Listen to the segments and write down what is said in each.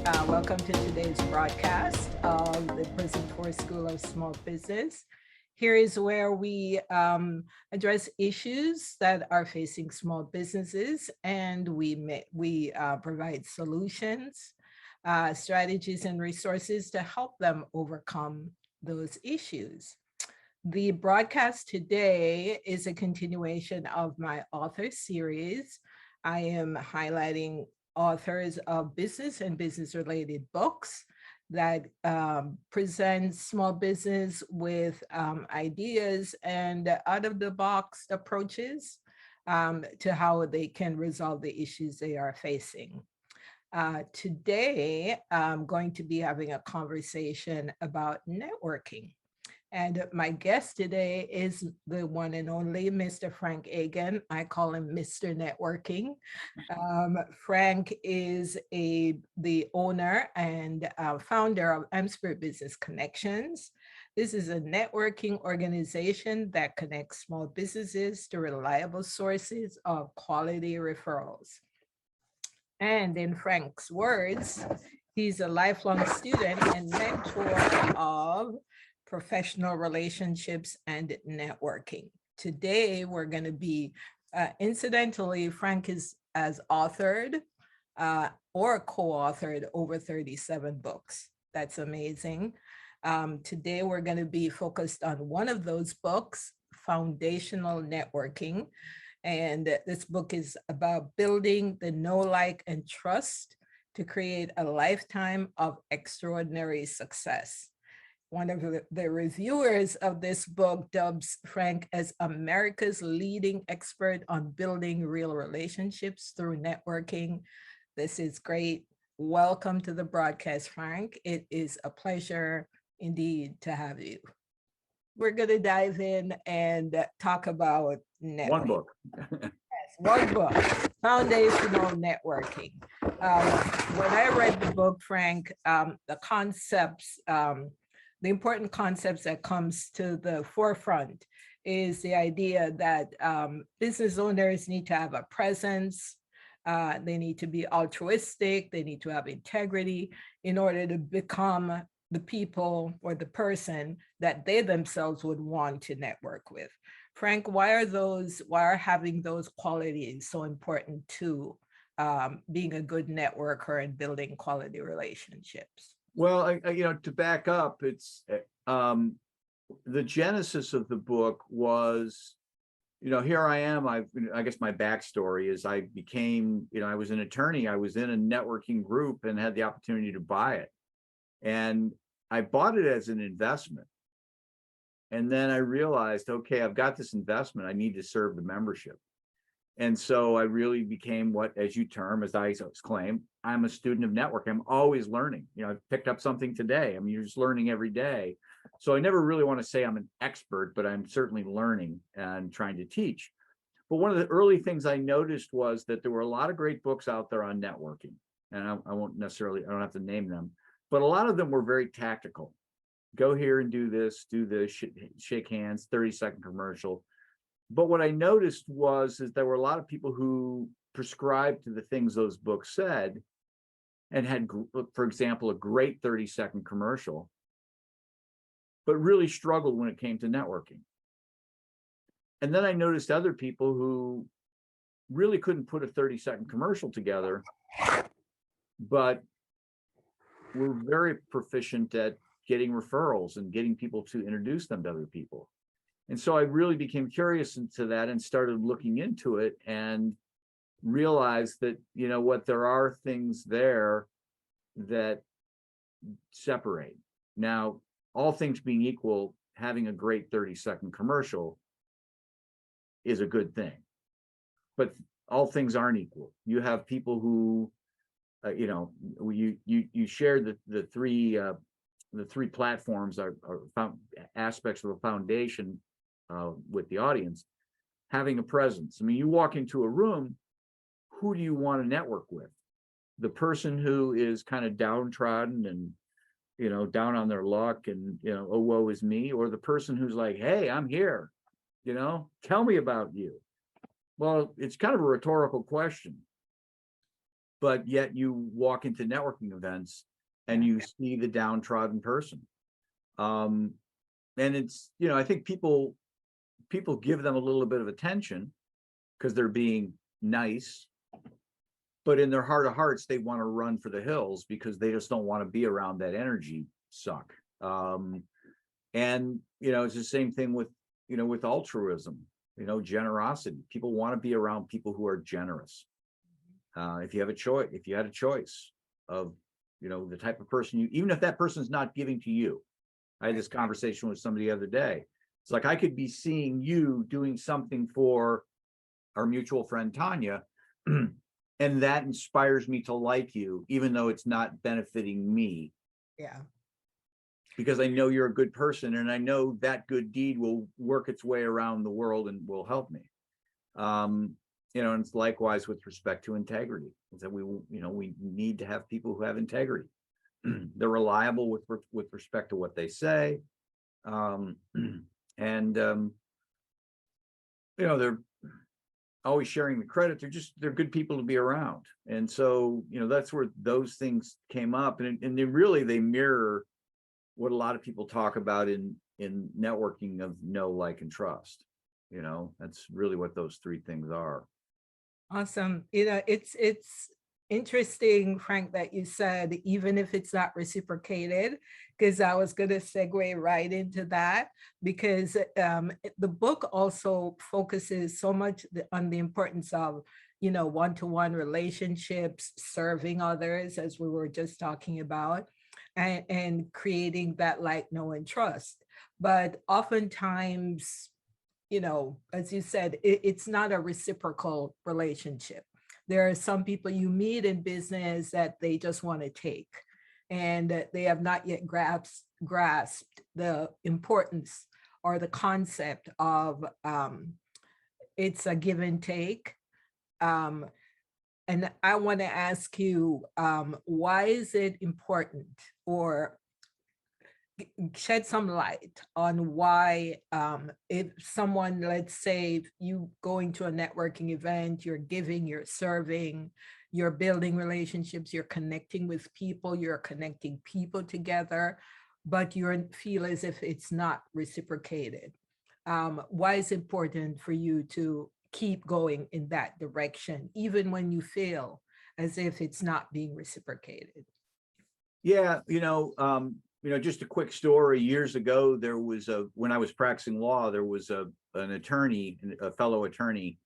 Welcome to today's broadcast of the Prison Force School of Small Business. Here is where we address issues that are facing small businesses, and we provide solutions, strategies, and resources to help them overcome those issues. The broadcast today is a continuation of my author series. I am highlighting authors of business and business-related books that present small business with ideas and out-of-the-box approaches to how they can resolve the issues they are facing. Today, I'm going to be having a conversation about networking. And my guest today is the one and only Mr. Frank Agan. I call him Mr. Networking. Frank is the owner and founder of M-Spirit Business Connections. This is a networking organization that connects small businesses to reliable sources of quality referrals. And in Frank's words, he's a lifelong student and mentor of professional relationships and networking. Today, we're going to be, incidentally, Frank has authored or co-authored over 37 books. That's amazing. Today, we're going to be focused on one of those books, Foundational Networking. And this book is about building the know, like, and trust to create a lifetime of extraordinary success. One of the reviewers of this book dubs Frank as America's leading expert on building real relationships through networking. This is great. Welcome to the broadcast, Frank. It is a pleasure indeed to have you. We're going to dive in and talk about networking. One book. Yes, one book, Foundational Networking. When I read the book, Frank, the concepts, the important concepts that comes to the forefront is the idea that business owners need to have a presence, they need to be altruistic, they need to have integrity in order to become the people or the person that they themselves would want to network with. Frank, why are having those qualities so important to being a good networker and building quality relationships? Well, to back up, it's the genesis of the book was, here I am. I guess my backstory is I became, I was an attorney. I was in a networking group and had the opportunity to buy it. And I bought it as an investment. And then I realized, okay, I've got this investment. I need to serve the membership. And so I really became what, as you term, as I claim, I'm a student of network. I'm always learning. I picked up something today. You're just learning every day. So I never really want to say I'm an expert, but I'm certainly learning and trying to teach. But one of the early things I noticed was that there were a lot of great books out there on networking. And I don't have to name them, but a lot of them were very tactical. Go here and do this, shake hands, 30-second commercial. But what I noticed was there were a lot of people who prescribed to the things those books said and had, for example, a great 30-second commercial, but really struggled when it came to networking. And then I noticed other people who really couldn't put a 30-second commercial together, but were very proficient at getting referrals and getting people to introduce them to other people. And so I really became curious into that and started looking into it and realized that, there are things there that separate. Now, all things being equal, having a great 30-second commercial is a good thing, but all things aren't equal. You have people who, you share the three platforms are aspects of a foundation with the audience. Having a presence. You walk into a room, who do you want to network with? The person who is kind of downtrodden and down on their luck and oh, woe is me, or the person who's like, hey, I'm here, tell me about you. Well, it's kind of a rhetorical question. but yet you walk into networking events and Yeah. you see the downtrodden person. And it's, I think people give them a little bit of attention because they're being nice, but in their heart of hearts, they want to run for the hills because they just don't want to be around that energy suck. And it's the same thing with with altruism, generosity. People want to be around people who are generous. If you had a choice of the type of person even if that person's not giving to you. I had this conversation with somebody the other day. It's like, I could be seeing you doing something for our mutual friend Tanya, and that inspires me to like you, even though it's not benefiting me. Yeah. Because I know you're a good person, and I know that good deed will work its way around the world and will help me. And it's likewise with respect to integrity. Is that we need to have people who have integrity. They're reliable with respect to what they say, and they're always sharing the credit. They're good people to be around. And so that's where those things came up, and they mirror what a lot of people talk about in networking of know, like, and trust. That's really what those three things are. Awesome. It's interesting, Frank, that you said, even if it's not reciprocated, because I was going to segue right into that, because the book also focuses so much on the importance of, one-to-one relationships, serving others, as we were just talking about, and creating that like, know, and trust. But oftentimes, as you said, it's not a reciprocal relationship. There are some people you meet in business that they just want to take, and they have not yet grasped the importance or the concept of it's a give and take. And I want to ask you, why is it important, or shed some light on why, if someone, let's say you going to a networking event, you're giving, you're serving, you're building relationships, you're connecting with people, you're connecting people together, but you feel as if it's not reciprocated. Why is it important for you to keep going in that direction, even when you feel as if it's not being reciprocated? Yeah, just a quick story. Years ago, when I was practicing law, there was an attorney, a fellow attorney,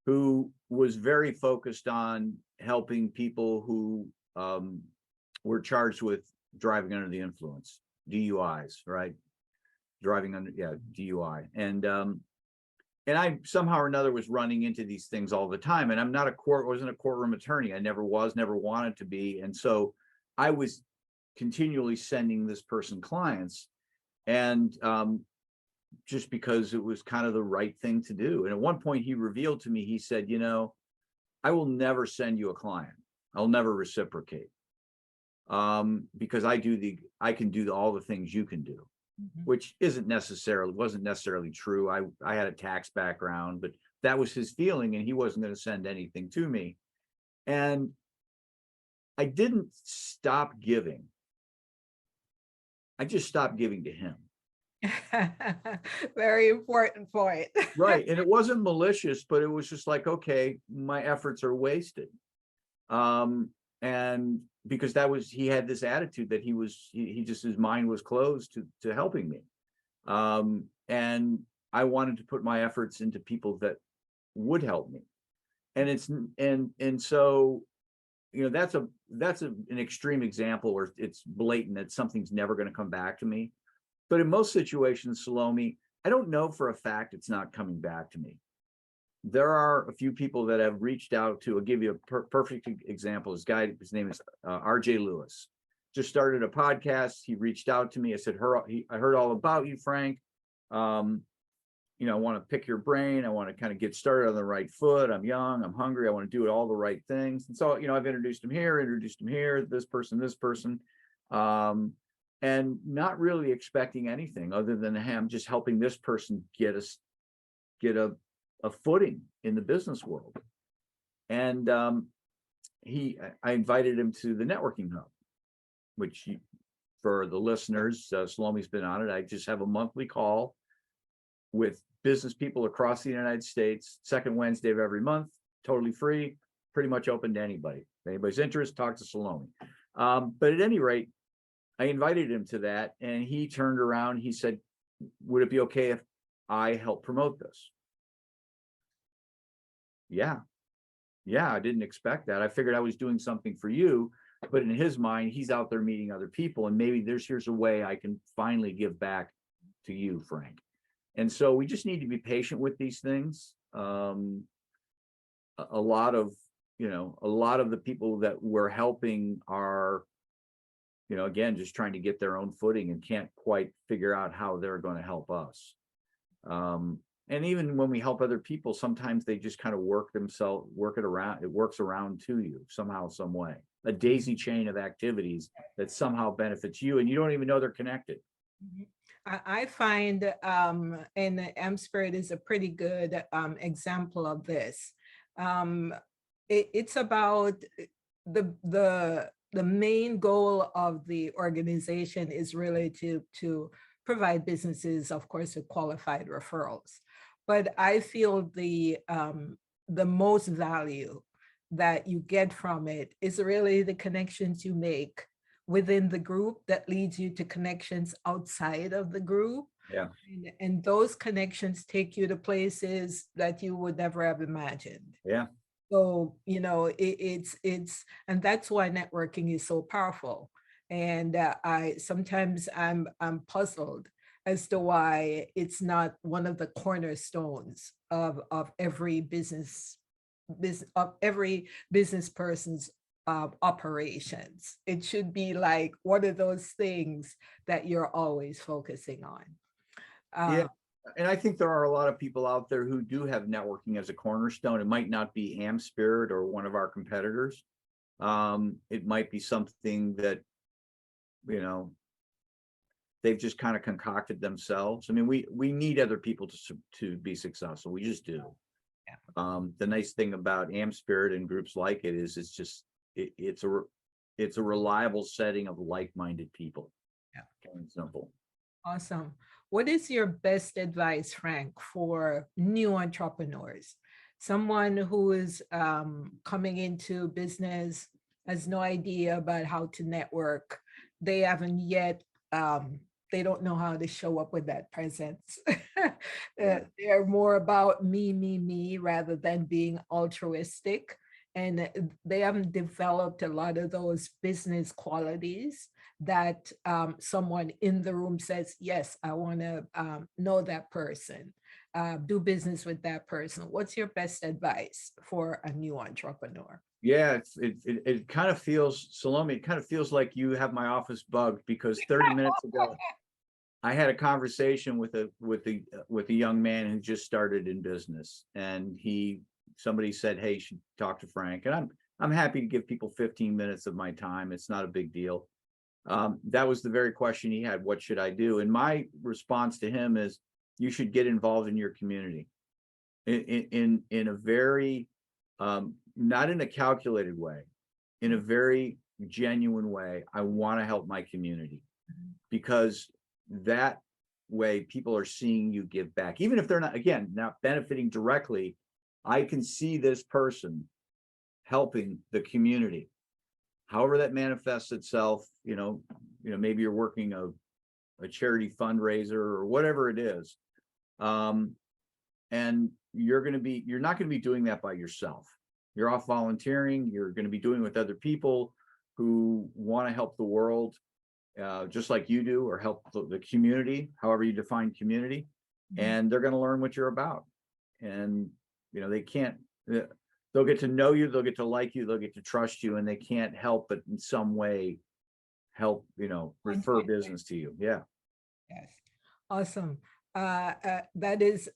who was very focused on helping people who were charged with driving under the influence, DUIs, right? DUI. And I somehow or another was running into these things all the time. And wasn't a courtroom attorney. I never wanted to be. And so I was continually sending this person clients, and just because it was kind of the right thing to do. And at one point he revealed to me, he said, I will never send you a client. I'll never reciprocate, because I can do all the things you can do, which wasn't necessarily true. I had a tax background, but that was his feeling, and he wasn't going to send anything to me. And I didn't stop giving. I just stopped giving to him. Very important point. Right. And it wasn't malicious, but it was just like, okay, my efforts are wasted. And because he had this attitude that his mind was closed to helping me. And I wanted to put my efforts into people that would help me. And so, that's an extreme example where it's blatant that something's never going to come back to me. But in most situations, Salome, I don't know for a fact it's not coming back to me. There are a few people that have reached out to. I'll give you a perfect example. His name is RJ Lewis. Just started a podcast. He reached out to me. I said, I heard all about you, Frank. I want to pick your brain. I want to kind of get started on the right foot. I'm young, I'm hungry. I want to do all the right things. And so, I've introduced him here, this person, and not really expecting anything other than him just helping this person get a footing in the business world. And I invited him to the networking hub, which for the listeners, Salome's been on it. I just have a monthly call with business people across the United States, second Wednesday of every month, totally free, pretty much open to anybody. If anybody's interest, talk to Salome. But at any rate, I invited him to that, and he turned around. He said, "Would it be okay if I help promote this?" Yeah, I didn't expect that. I figured I was doing something for you, but in his mind, he's out there meeting other people, and maybe here's a way I can finally give back to you, Frank. And so we just need to be patient with these things. A lot of the people that we're helping are, again, just trying to get their own footing and can't quite figure out how they're going to help us. And even when we help other people, sometimes they just kind of work it around. It works around to you somehow, some way, a daisy chain of activities that somehow benefits you, and you don't even know they're connected. I find, and M-Spirit is a pretty good example of this. It's about the main goal of the organization is really to provide businesses, of course, with qualified referrals. But I feel the most value that you get from it is really the connections you make within the group that leads you to connections outside of the group. Yeah. And those connections take you to places that you would never have imagined. Yeah. So, it's, and that's why networking is so powerful. And sometimes I'm puzzled as to why it's not one of the cornerstones of every business person's operations. It should be like one of those things that you're always focusing on. Yeah. And I think there are a lot of people out there who do have networking as a cornerstone. It might not be M-Spirit or one of our competitors. It might be something that, they've just kind of concocted themselves. I mean, we need other people to be successful. We just do. Yeah. The nice thing about M-Spirit and groups like it is it's a reliable setting of like-minded people. Yeah. Plain and simple. Awesome. What is your best advice, Frank, for new entrepreneurs? Someone who is coming into business, has no idea about how to network. They haven't yet, they don't know how to show up with that presence. They're more about me, rather than being altruistic. And they haven't developed a lot of those business qualities that someone in the room says, yes, I want to know that person, do business with that person. What's your best advice for a new entrepreneur? Yeah, it kind of feels, Salome, it kind of feels like you have my office bugged, because 30 minutes ago, I had a conversation with a young man who just started in business, and somebody said, "Hey, you should talk to Frank." And I'm happy to give people 15 minutes of my time. It's not a big deal. That was the very question he had. What should I do? And my response to him is, you should get involved in your community in a very, not in a calculated way, in a very genuine way. I want to help my community, because that way people are seeing you give back, even if they're not benefiting directly. I can see this person helping the community, however that manifests itself. Maybe you're working a charity fundraiser or whatever it is, and you're not going to be doing that by yourself. You're off volunteering. You're going to be doing it with other people who want to help the world, just like you do, or help the community, however you define community. Mm-hmm. And they're going to learn what you're about. And they'll get to know you, they'll get to like you, they'll get to trust you, and they can't help but in some way help, refer business to you. Yeah. Yes. Awesome. That is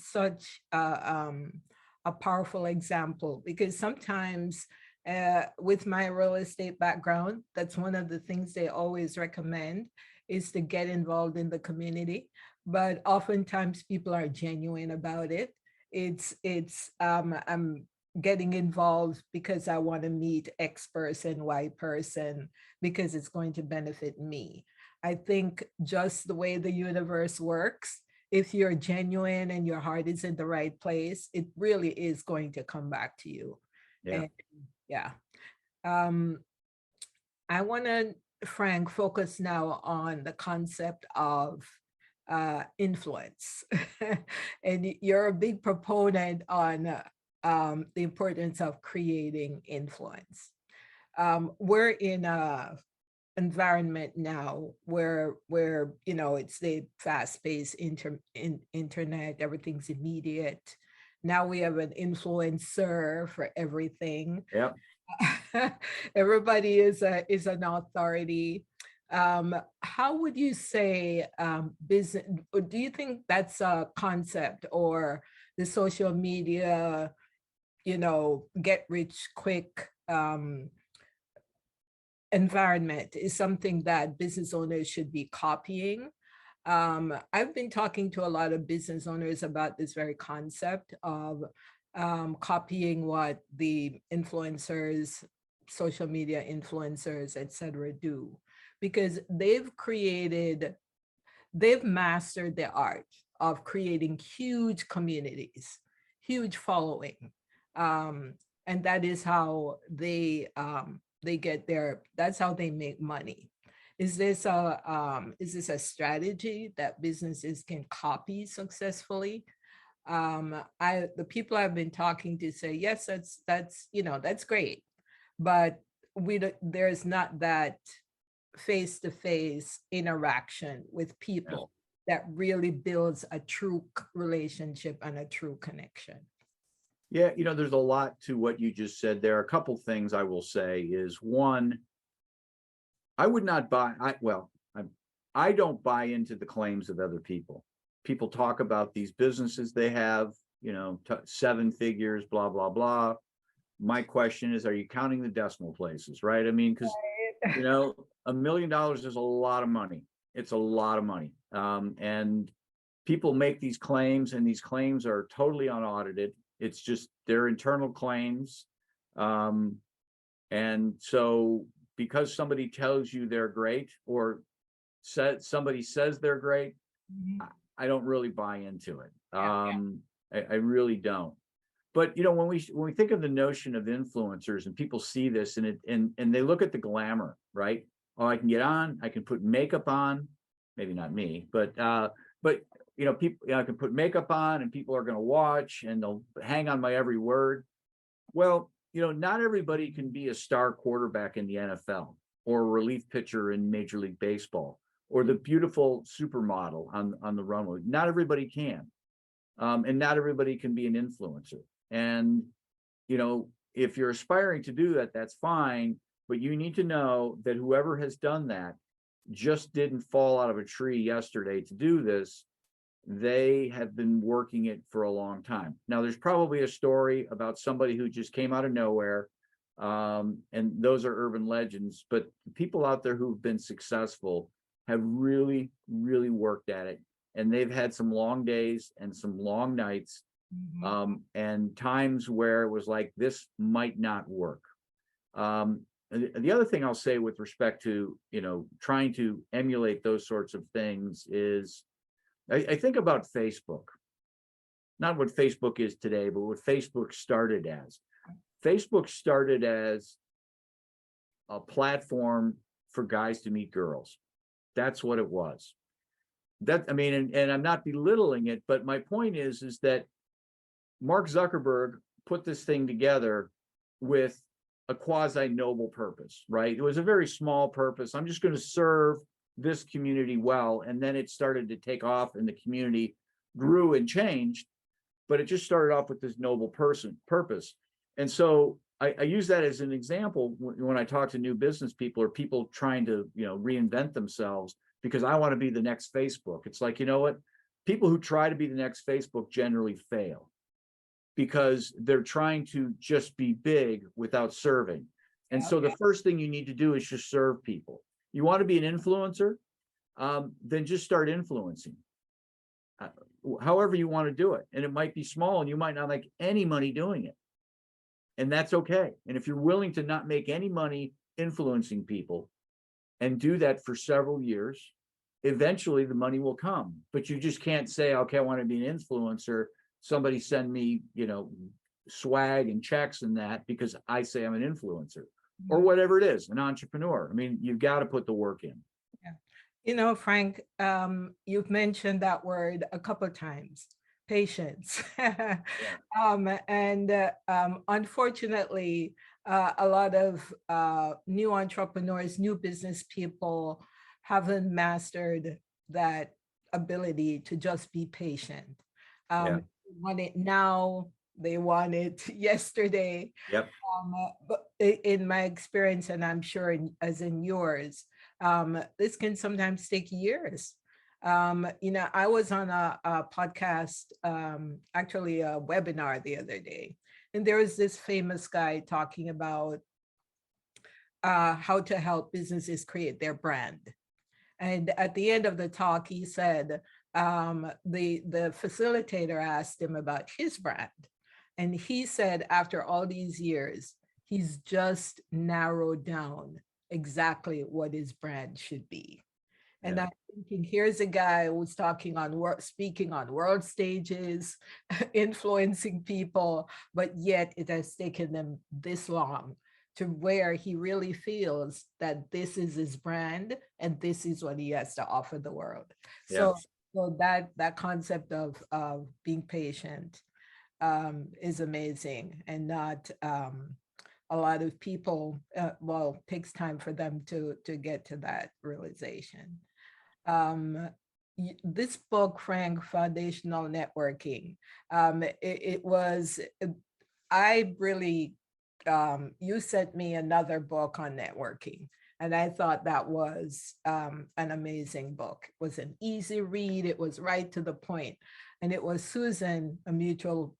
such a powerful example, because sometimes with my real estate background, that's one of the things they always recommend, is to get involved in the community. But oftentimes people are genuine about it. getting involved because I want to meet X person, Y person, because it's going to benefit me. I think just the way the universe works, if you're genuine and your heart is in the right place, it really is going to come back to you. Yeah. And yeah. Um, I want to, Frank, focus now on the concept of influence. And you're a big proponent on the importance of creating influence. We're in a environment now where it's the fast-paced internet, everything's immediate. Now we have an influencer for everything. Yeah. Everybody is an authority. How would you say business? Do you think that's a concept, or the social media, get rich quick environment is something that business owners should be copying? I've been talking to a lot of business owners about this very concept of copying what the influencers, social media influencers, etc., do, because they've mastered the art of creating huge communities, huge following. And that is how they get that's how they make money. Is this a strategy that businesses can copy successfully? The people I've been talking to say, yes, that's great, but there's not that face-to-face interaction with Yeah. people that really builds a true relationship and a true connection. Yeah, there's a lot to what you just said there. A couple things I will say is, one, I would not buy, I don't buy into the claims of other people. People talk about these businesses they have, 7 figures, blah, blah, blah. My question is, are you counting the decimal places, right? I mean, because, $1 million is a lot of money. It's a lot of money. And people make these claims, and these claims are totally unaudited. It's just their internal claims. And so because somebody tells you they're great, or somebody says they're great, Mhm. I don't really buy into it. Yeah. I really don't. But when we think of the notion of influencers, and people see this, and they look at the glamour, right? Oh, I can get on, I can put makeup on, maybe not me, but people, I can put makeup on, and people are going to watch, and they'll hang on my every word. Well, not everybody can be a star quarterback in the NFL, or a relief pitcher in Major League Baseball, or the beautiful supermodel on the runway. Not everybody can. And not everybody can be an influencer. And, if you're aspiring to do that, that's fine. But you need to know that whoever has done that just didn't fall out of a tree yesterday to do this. They have been working it for a long time. Now, there's probably a story about somebody who just came out of nowhere. And those are urban legends. But the people out there who've been successful have really, really worked at it. And they've had some long days and some long nights, and times where it was like, this might not work. The other thing I'll say with respect to, trying to emulate those sorts of things is, I think about Facebook, not what Facebook is today, but what Facebook started as. Facebook started as a platform for guys to meet girls. That's what it was. And I'm not belittling it, but my point is that Mark Zuckerberg put this thing together with a quasi noble purpose, right? It was a very small purpose. I'm just going to serve this community well. And then it started to take off, and the community grew and changed, but it just started off with this noble purpose. And so I use that as an example when I talk to new business people, or people trying to, reinvent themselves, because I want to be the next Facebook. It's like, what? People who try to be the next Facebook generally fail, because they're trying to just be big without serving. And so the first thing you need to do is just serve people. You want to be an influencer, then just start influencing. However you want to do it. And it might be small, and you might not make any money doing it. And that's okay. And if you're willing to not make any money influencing people and do that for several years, eventually the money will come. But you just can't say, okay, I want to be an influencer. Somebody send me, swag and checks and that because I say I'm an influencer or whatever it is, an entrepreneur. I mean, you've got to put the work in. Yeah. Frank, you've mentioned that word a couple of times, patience. Yeah. Unfortunately, a lot of new entrepreneurs, new business people haven't mastered that ability to just be patient. Yeah. Want it now, they want it yesterday. Yep. But in my experience, and I'm sure as in yours, this can sometimes take years. I was on a podcast, actually a webinar the other day, and there was this famous guy talking about how to help businesses create their brand. And at the end of the talk, he said, the facilitator asked him about his brand. And he said, after all these years, he's just narrowed down exactly what his brand should be. And Yeah. I'm thinking, here's a guy who's speaking on world stages, influencing people, but yet it has taken them this long to where he really feels that this is his brand and this is what he has to offer the world. Yeah. So that concept of being patient is amazing, and not a lot of people, takes time for them to get to that realization. This book, Frank, Foundational Networking, it was, I really, you sent me another book on networking, and I thought that was an amazing book. It was an easy read. It was right to the point. And it was Susan, a mutual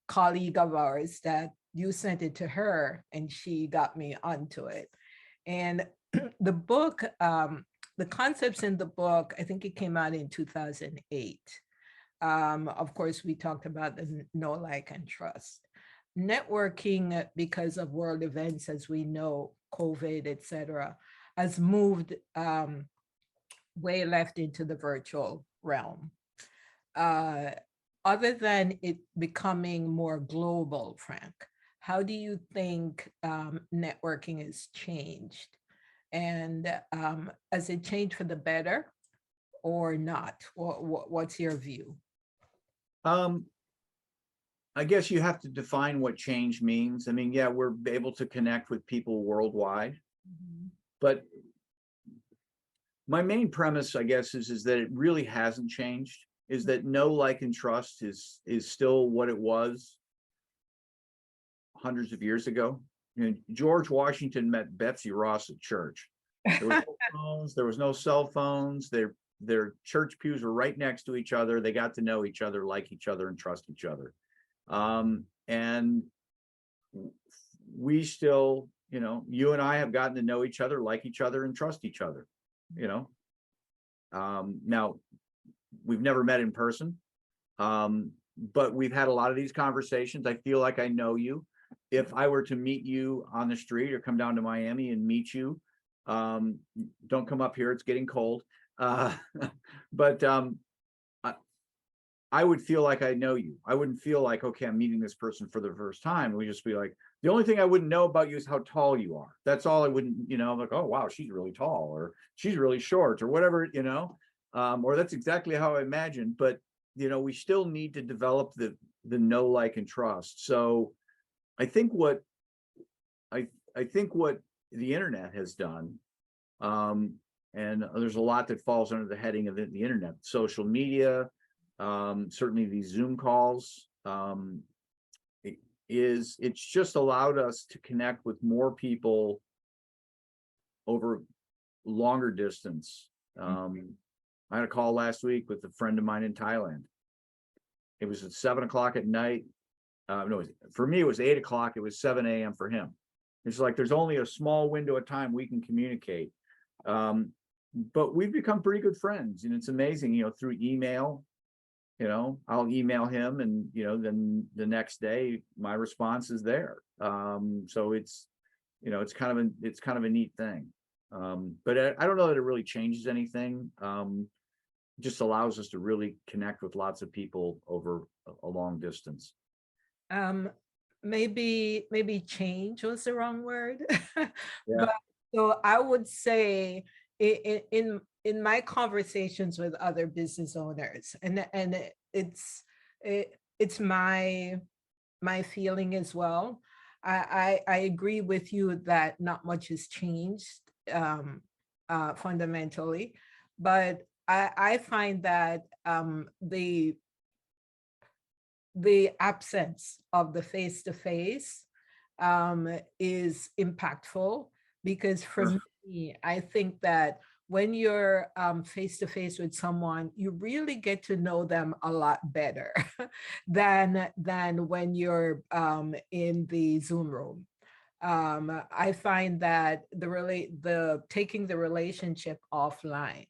colleague of ours, that you sent it to her, and she got me onto it. And the book, the concepts in the book, I think it came out in 2008. Of course, we talked about the know, like, and trust. Networking, because of world events, as we know, COVID, et cetera, has moved way left into the virtual realm. Other than it becoming more global, Frank, how do you think networking has changed? And has it changed for the better or not? What's your view? I guess you have to define what change means. I mean, yeah, we're able to connect with people worldwide, but my main premise, I guess, is that it really hasn't changed. Is that know, like, and trust is still what it was hundreds of years ago. George Washington met Betsy Ross at church. There was no phones, there was no cell phones. Their church pews were right next to each other. They got to know each other, like each other, and trust each other. And we still, you and I have gotten to know each other, like each other, and trust each other. Now we've never met in person, but we've had a lot of these conversations. I feel like I know you. If I were to meet you on the street or come down to Miami and meet you, don't come up here, it's getting cold. But I would feel like I know you. I wouldn't feel like, okay, I'm meeting this person for the first time. We'd just be like, the only thing I wouldn't know about you is how tall you are. That's all I wouldn't, I'm like, oh, wow, she's really tall, or she's really short, or whatever, or that's exactly how I imagine. But, we still need to develop the know, like, and trust. So I think what the internet has done, and there's a lot that falls under the heading of the internet, social media, certainly these Zoom calls, it's just allowed us to connect with more people over longer distance. I had a call last week with a friend of mine in Thailand. It was at 7:00 at night. No, for me, it was 8:00. It was 7 a.m. for him. It's like, there's only a small window of time we can communicate. But we've become pretty good friends, and it's amazing, through email. I'll email him and, then the next day my response is there. So it's kind of a neat thing. But I don't know that it really changes anything. Just allows us to really connect with lots of people over a long distance. Um, maybe change was the wrong word. Yeah. But so I would say in my conversations with other business owners, and it's my feeling as well. I agree with you that not much has changed fundamentally, but I find that the absence of the face-to-face is impactful, because for Sure. me, I think that when you're face-to-face with someone, you really get to know them a lot better than when you're in the Zoom room. I find that the taking the relationship offline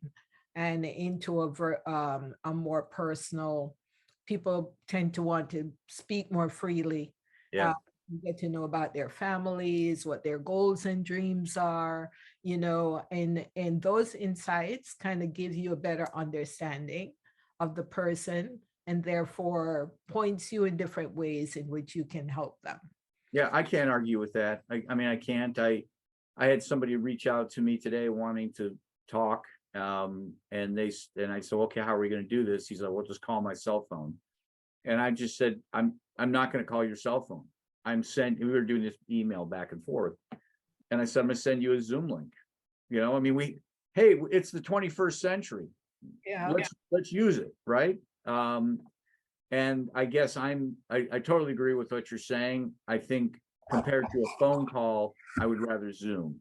and into a more personal, people tend to want to speak more freely. Yeah. Uh, you get to know about their families, what their goals and dreams are, and those insights kind of give you a better understanding of the person, and therefore points you in different ways in which you can help them. Yeah, I can't argue with that. I mean, I can't. I had somebody reach out to me today wanting to talk. And I said, okay, how are we going to do this? He's like, well, just call my cell phone. And I just said, I'm not going to call your cell phone. We were doing this email back and forth. And I said, I'm going to send you a Zoom link. I mean, hey, it's the 21st century. Yeah. Let's use it, right? And I guess I totally agree with what you're saying. I think compared to a phone call, I would rather Zoom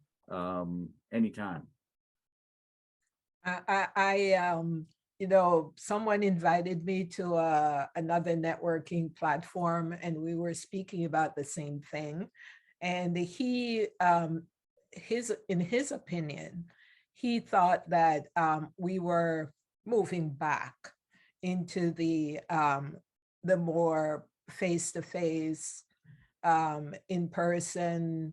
anytime. Someone invited me to another networking platform, and we were speaking about the same thing. And in his opinion, he thought that we were moving back into the more face-to-face, in person,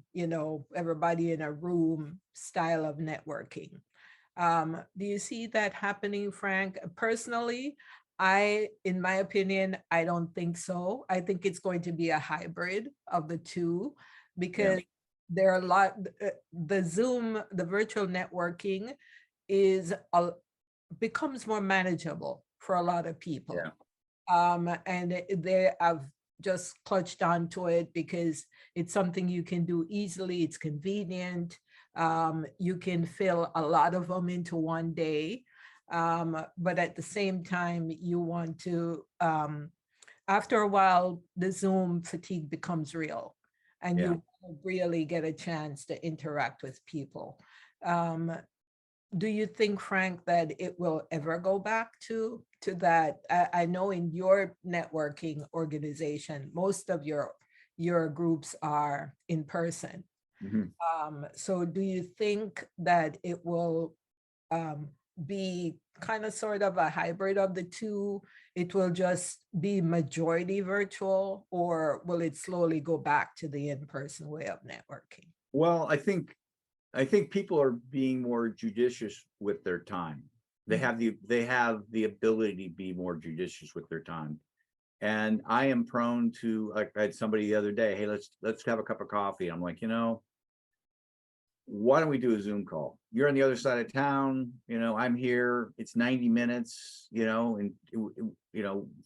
everybody in a room style of networking. Do you see that happening, Frank? Personally, in my opinion, I don't think so. I think it's going to be a hybrid of the two, Yeah. because there are the Zoom, the virtual networking becomes more manageable for a lot of people. Yeah. And they have just clutched onto it because it's something you can do easily. It's convenient. You can fill a lot of them into one day. But at the same time, you want to, after a while, the Zoom fatigue becomes real, and Yeah. you really get a chance to interact with people. Um, do you think, Frank, that it will ever go back to that? I know in your networking organization, most of your groups are in person. Mhm. So do you think that it will um, be kind of sort of a hybrid of the two? It will just be majority virtual, or will it slowly go back to the in-person way of networking? Well, I think people are being more judicious with their time. They have the ability to be more judicious with their time. And I am prone to, like, I had somebody the other day, hey, let's have a cup of coffee. I'm like, why don't we do a Zoom call? You're on the other side of town, I'm here. It's 90 minutes, and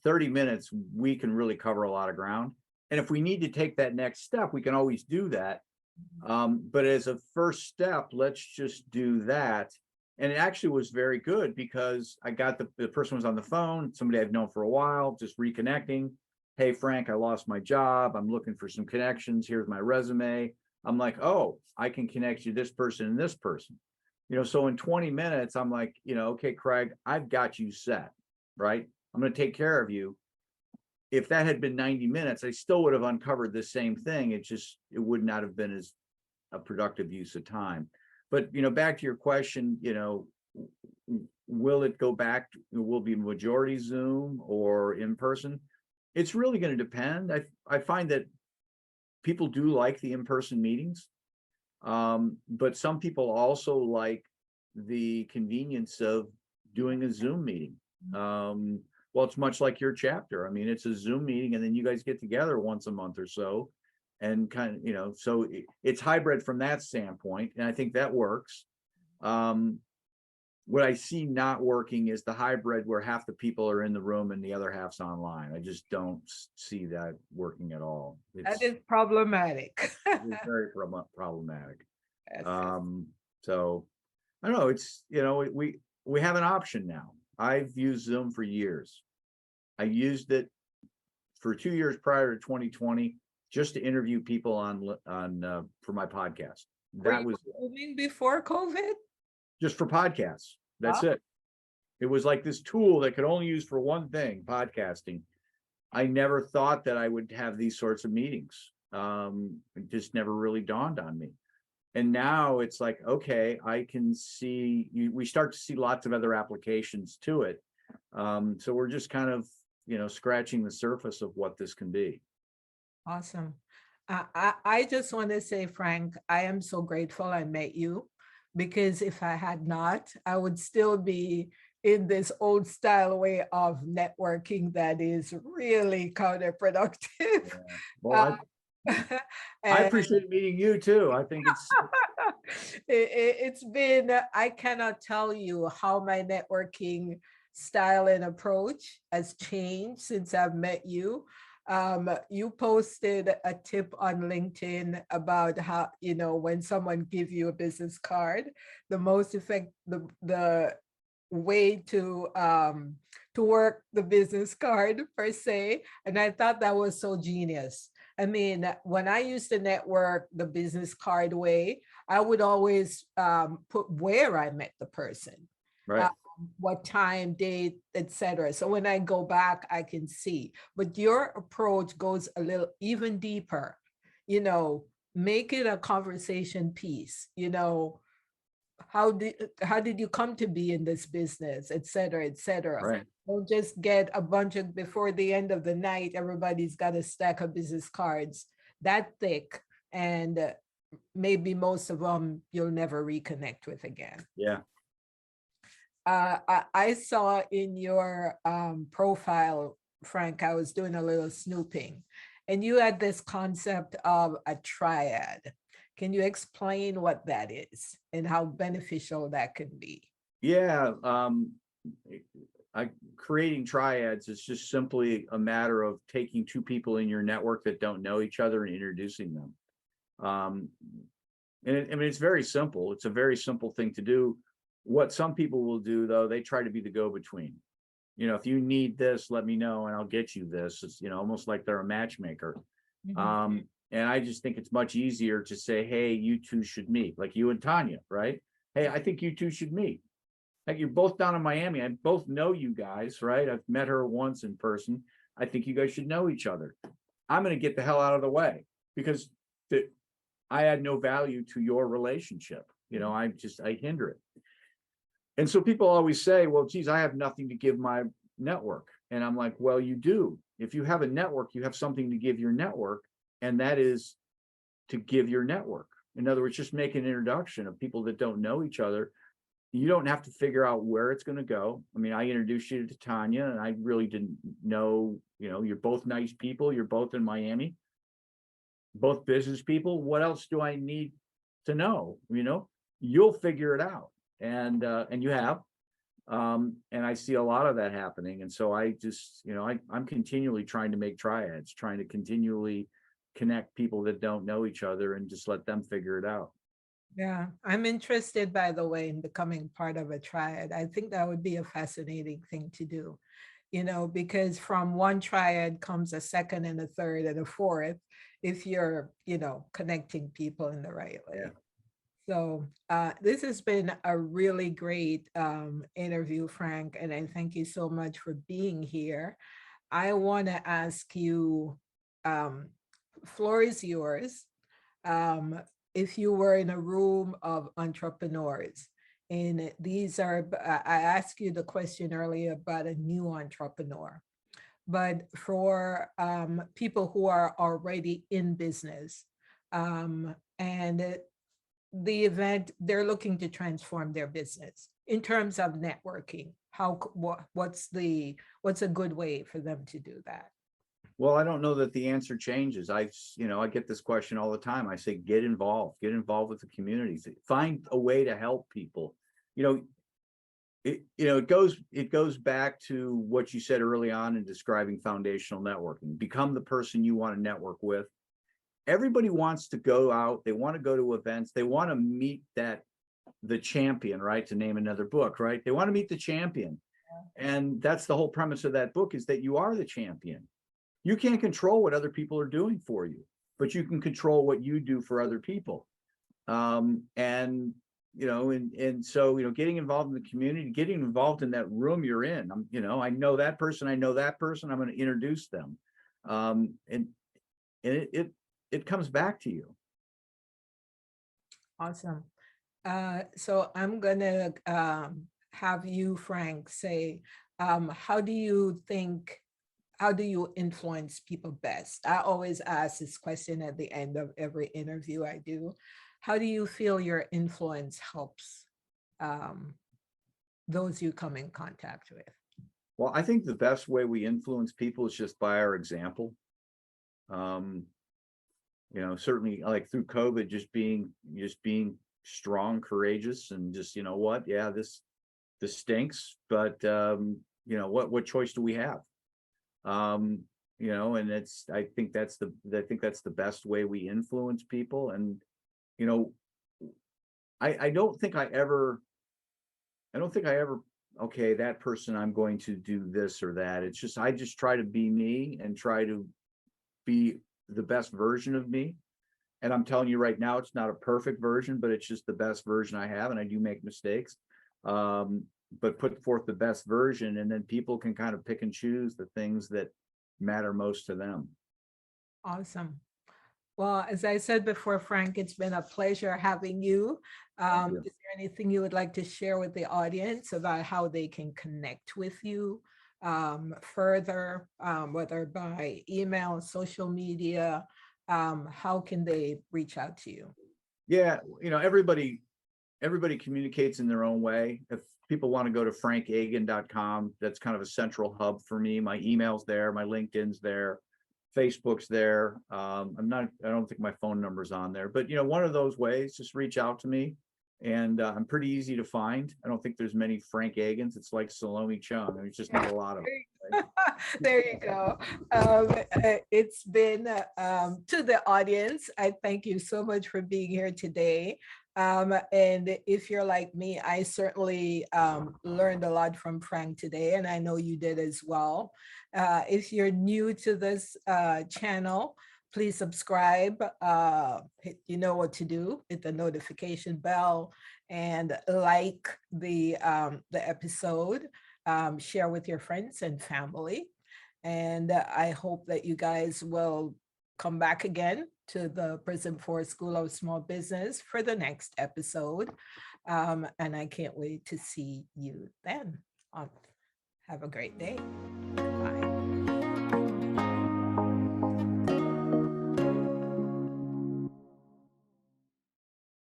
30 minutes, we can really cover a lot of ground. And if we need to take that next step, we can always do that. But as a first step, let's just do that. And it actually was very good because I got the person was on the phone, somebody I've known for a while, just reconnecting. Hey, Frank, I lost my job. I'm looking for some connections. Here's my resume. I'm like, oh, I can connect you this person and this person. So in 20 minutes, I'm like, okay, Craig, I've got you set, right? I'm going to take care of you. If that had been 90 minutes, I still would have uncovered the same thing. It would not have been as a productive use of time. But back to your question, will it go back? Will it be majority Zoom or in person? It's really going to depend. I find that people do like the in-person meetings. But some people also like the convenience of doing a Zoom meeting. Well, it's much like your chapter. I mean, it's a Zoom meeting and then you guys get together once a month or so and kind of, so it's hybrid from that standpoint. And I think that works. What I see not working is the hybrid where half the people are in the room and the other half's online. I just don't see that working at all. That It's is problematic. very problematic. Yes. So I don't know, it's, we have an option now. I've used Zoom for years. I used it for 2 years prior to 2020, just to interview people for my podcast. That was Zooming before COVID? just for podcasts. That's Wow. it. It was like this tool that could only use for one thing, podcasting. I never thought that I would have these sorts of meetings. It just never really dawned on me. And now it's like, okay, I can see, we start to see lots of other applications to it. So we're just kind of, scratching the surface of what this can be. Awesome. I just want to say, Frank, I am so grateful I met you, because if I had not, I would still be in this old style way of networking that is really counterproductive. Yeah. Well, I And appreciate meeting you too. I think it's been, I cannot tell you how my networking style and approach has changed since I've met you. You posted a tip on LinkedIn about how, when someone gives you a business card, the most the way to work the business card per se. And I thought that was so genius. I mean, when I used to network the business card way, I would always put where I met the person, right. what time, date, etc. So when I go back, I can see. But your approach goes a little even deeper. Make it a conversation piece. How did you come to be in this business, etc., etc. Right. Don't just get a bunch of, before the end of the night, everybody's got a stack of business cards that thick, and maybe most of them you'll never reconnect with again. Yeah. I saw in your profile, Frank, I was doing a little snooping, and you had this concept of a triad. Can you explain what that is and how beneficial that can be? Yeah. Creating triads is just simply a matter of taking two people in your network that don't know each other and introducing them. It's very simple. It's a very simple thing to do. What some people will do, though, they try to be the go-between. If you need this, let me know and I'll get you this. It's, almost like they're a matchmaker. Mm-hmm. And I just think it's much easier to say, hey, you two should meet, like you and Tanya, right? Hey, I think you two should meet. Like, you're both down in Miami. I both know you guys, right? I've met her once in person. I think you guys should know each other. I'm going to get the hell out of the way because I add no value to your relationship. I hinder it. And so people always say, well, geez, I have nothing to give my network. And I'm like, well, you do. If you have a network, you have something to give your network. And that is to give your network. In other words, just make an introduction of people that don't know each other. You don't have to figure out where it's going to go. I mean, I introduced you to Tanya and I really didn't know, you're both nice people. You're both in Miami, both business people. What else do I need to know? You'll figure it out. And you have. And I see a lot of that happening. And so I just, I'm continually trying to make triads, trying to continually connect people that don't know each other and just let them figure it out. Yeah, I'm interested, by the way, in becoming part of a triad. I think that would be a fascinating thing to do, because from one triad comes a second and a third and a fourth, if you're, connecting people in the right way. Yeah. So this has been a really great interview, Frank, and I thank you so much for being here. I want to ask you, floor is yours. If you were in a room of entrepreneurs And these are, I asked you the question earlier about a new entrepreneur, but for people who are already in business, and the event, they're looking to transform their business in terms of networking. What's a good way for them to do that? Well, I don't know that the answer changes. I get this question all the time. I say, get involved with the communities, find a way to help people. You know, it goes back to what you said early on in describing foundational networking. Become the person you want to network with. Everybody wants to go out. They want to go to events. They want to meet the champion, right? To name another book, right? They want to meet the champion. And that's the whole premise of that book, is that you are the champion. You can't control what other people are doing for you, but you can control what you do for other people. And so getting involved in the community, getting involved in that room you're in. I know that person. I'm going to introduce them, and it comes back to you. Awesome. So I'm gonna have you, Frank, say, how do you influence people best? I always ask this question at the end of every interview I do. How do you feel your influence helps those you come in contact with? Well, I think the best way we influence people is just by our example. Certainly, like through COVID, just being strong, courageous, and just, yeah, this stinks, but what choice do we have? And I think that's the best way we influence people. And I don't think I ever, okay, that person, I'm going to do this or that. It's just, I just try to be me and try to be the best version of me. And I'm telling you right now, it's not a perfect version, but it's just the best version I have. And I do make mistakes, but put forth the best version, and then people can kind of pick and choose the things that matter most to them. Awesome. Well, as I said before, Frank, it's been a pleasure having you. You. Is there anything you would like to share with the audience about how they can connect with you further, whether by email, social media? How can they reach out to you? Yeah, everybody communicates in their own way. If people want to go to frankagan.com, that's kind of a central hub for me. My email's there, my LinkedIn's there, Facebook's there. I don't think my phone number's on there, but one of those ways, just reach out to me. And I'm pretty easy to find. I don't think there's many Frank Agans. It's like Salome Chung. There's just not a lot of them. Right? There you go. It's been to the audience. I thank you so much for being here today. And if you're like me, I certainly learned a lot from Frank today, and I know you did as well. If you're new to this channel, please subscribe. You know what to do. Hit the notification bell and like the episode. Share with your friends and family. And I hope that you guys will come back again to the Prison Forest School of Small Business for the next episode. And I can't wait to see you then. Have a great day. Bye.